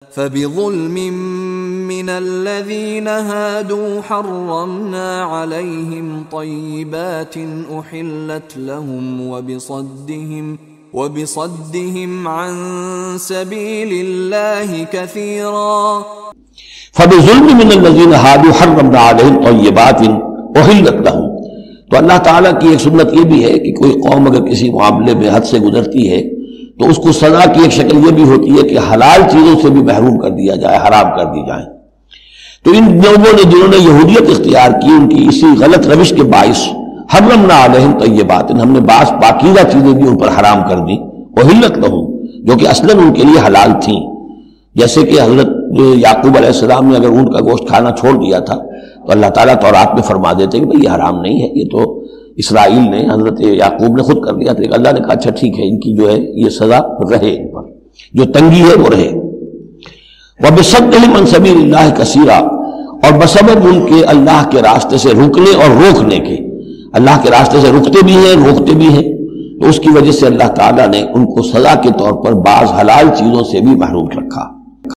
فبظلم من الذين هادوا حرمنا عليهم طيبات أحلت لهم وبصدهم عن سبيل الله كثيرا فبظلم من الذين هادوا حرمنا عليهم طيبات أحلت لهم. تو اللہ تعالیٰ کی ایک سنت یہ بھی ہے کہ کوئی قوم اگر کسی معاملے میں حد سے گزرتی ہے تو اس کو سزا کی ایک شکل یہ بھی ہوتی ہے کہ حلال چیزوں سے بھی محروم کر دیا جائے، حرام کر دی جائیں. تو ان لوگوں نے جنہوں نے یہودیت اختیار کی، ان کی اسی غلط روش کے باعث حرمنا علیہم طیبات، ہم نے بعض پاکیزہ چیزیں بھی ان پر حرام کر دی، احلت لہم، جو کہ اصلاً ان کے لیے حلال تھیں. جیسے کہ حضرت یعقوب علیہ السلام نے اگر اونٹ کا گوشت کھانا چھوڑ دیا تھا تو اللہ تعالیٰ تورات میں فرما دیتے کہ بھئی یہ حرام نہیں ہے، یہ تو اسرائیل نے، حضرت یعقوب نے خود کر دیا تھا. اللہ نے کہا اچھا ٹھیک ہے، ان کی جو ہے یہ سزا رہے، ان پر جو تنگی ہے وہ رہے. وَبِصَدِّهِمْ عَنْ سَبِيلِ اللَّهِ كَثِيرًا، اور بسبب ان کے اللہ کے راستے سے رکنے اور روکنے کے، اللہ کے راستے سے رکتے بھی ہیں روکتے بھی ہیں، تو اس کی وجہ سے اللہ تعالیٰ نے ان کو سزا کے طور پر بعض حلال چیزوں سے بھی محروم رکھا.